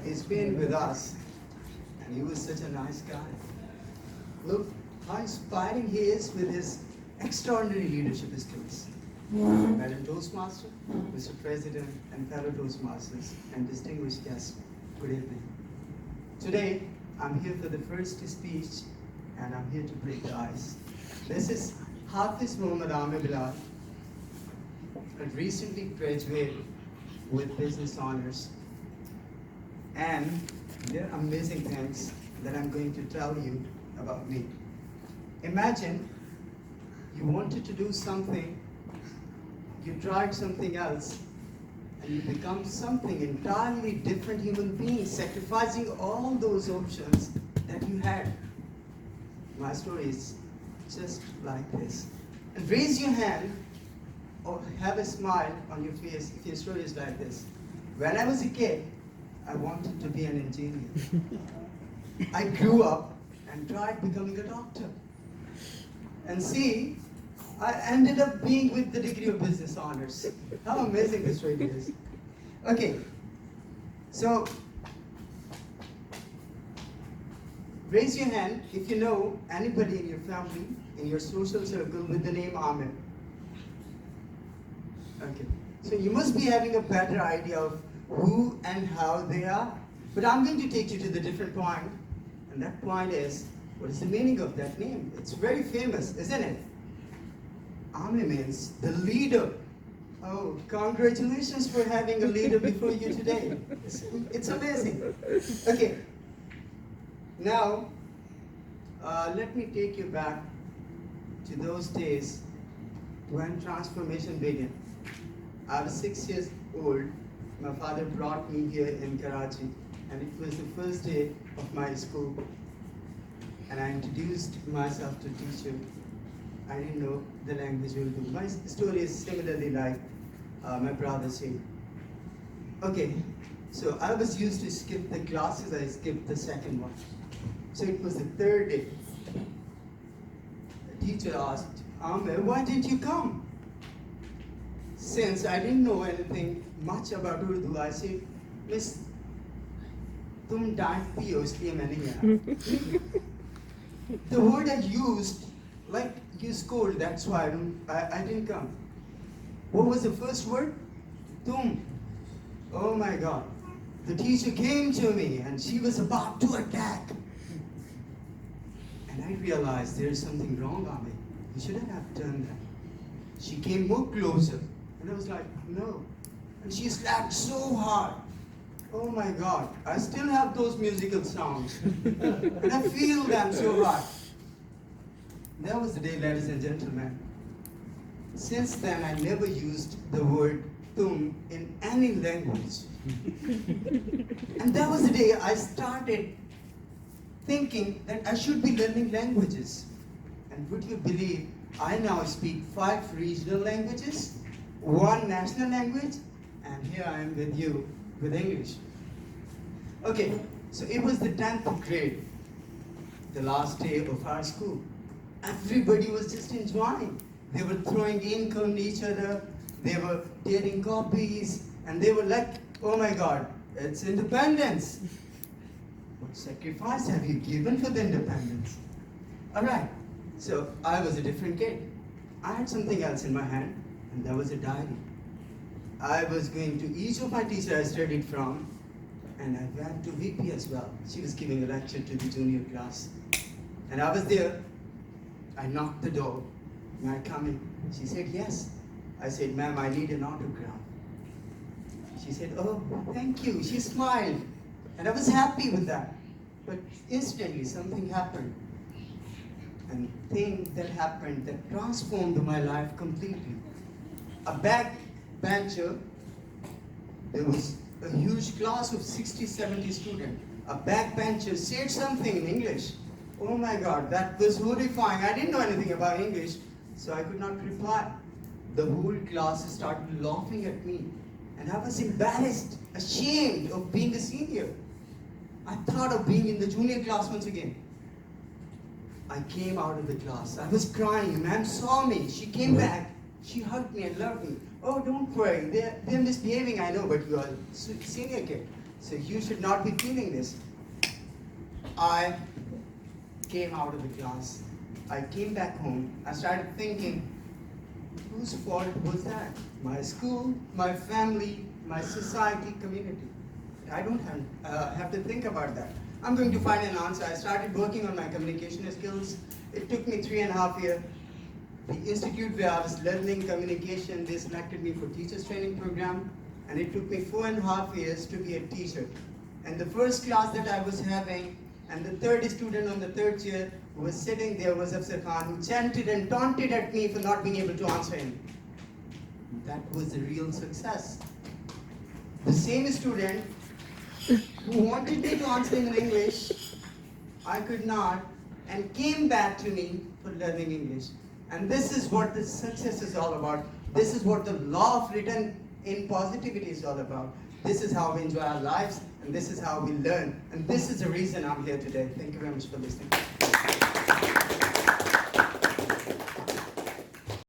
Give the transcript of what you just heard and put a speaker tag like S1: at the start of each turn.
S1: He's been with us, and he was such a nice guy. Look how inspiring he is with his extraordinary leadership skills. Madam Toastmaster, Mr. President, and fellow Toastmasters, and distinguished guests, good evening. Today, I'm here for the first speech, and I'm here to break the ice. This is Hafiz Muhammad Amir Bilal, a recently graduated with business honors. And there are amazing things that I'm going to tell you about me. Imagine you wanted to do something, you tried something else, and you become something entirely different human being, sacrificing all those options that you had. My story is just like this. And raise your hand or have a smile on your face if your story is like this. When I was a kid, I wanted to be an engineer. I grew up and tried becoming a doctor. And see, I ended up being with the degree of business honors. How amazing this really is. Okay, so raise your hand if you know anybody in your family, in your social circle with the name Amir. Okay, so you must be having a better idea of who and how they are. But I'm going to take you to the different point, and that point is, what is the meaning of that name? It's very famous, isn't it? Amir means the leader. Oh, congratulations for having a leader before you today. It's amazing. Okay, now let me take you back to those days when transformation began. I was 6 years old. My father brought me here in Karachi, and it was the first day of my school. And I introduced myself to teacher. I didn't know the language Urdu. My story is similarly like my brother's here. Okay, so I was used to skip the classes. I skipped the second one. So it was the third day. The teacher asked, Amir, why didn't you come? Since I didn't know anything much about Urdu, I said, Miss, तुम डांट पियो इसलिए मैं नहीं आया. The word I used, like you scold, that's why I didn't come. What was the first word? Tum. Oh my God. The teacher came to me and she was about to attack. And I realized there is something wrong, Amir. You shouldn't have done that. She came more closer. And I was like, no. And she slapped so hard. Oh my God, I still have those musical sounds. And I feel them so hard. That was the day, ladies and gentlemen. Since then, I never used the word tum in any language. And that was the day I started thinking that I should be learning languages. And would you believe, I now speak 5 regional languages, 1 national language, and here I am with you with English. Okay, so it was the 10th grade, the last day of our school. Everybody was just enjoying. They were throwing ink on each other, they were tearing copies, and they were like, oh my God, it's independence. What sacrifice have you given for the independence? All right, so I was a different kid. I had something else in my hand, and that was a diary. I was going to each of my teachers I studied from, and I went to VP as well. She was giving a lecture to the junior class. And I was there. I knocked the door. May I come in? She said, yes. I said, ma'am, I need an autograph. She said, oh, thank you. She smiled. And I was happy with that. But instantly something happened. And thing that happened that transformed my life completely. A backbencher, there was a huge class of 60, 70 students. A backbencher said something in English. Oh my God, that was horrifying. I didn't know anything about English, so I could not reply. The whole class started laughing at me. And I was embarrassed, ashamed of being a senior. I thought of being in the junior class once again. I came out of the class. I was crying. Ma'am saw me. She came back She hugged me and loved me. Oh, don't worry. They're misbehaving, I know, but you are senior kid. So you should not be feeling this. I came out of the class. I came back home. I started thinking, whose fault was that? My school, my family, my society, community. I don't have to think about that. I'm going to find an answer. I started working on my communication skills. It took me 3.5 years. The institute where I was learning communication, they selected me for teachers training program, and it took me 4.5 years to be a teacher. And the first class that I was having, and the third student on the third chair who was sitting there was Afsar Khan, who chanted and taunted at me for not being able to answer him. That was a real success. The same student who wanted me to answer him in English, I could not, and came back to me for learning English. And this is what the success is all about. This is what the law of return in positivity is all about. This is how we enjoy our lives, and this is how we learn. And this is the reason I'm here today. Thank you very much for listening.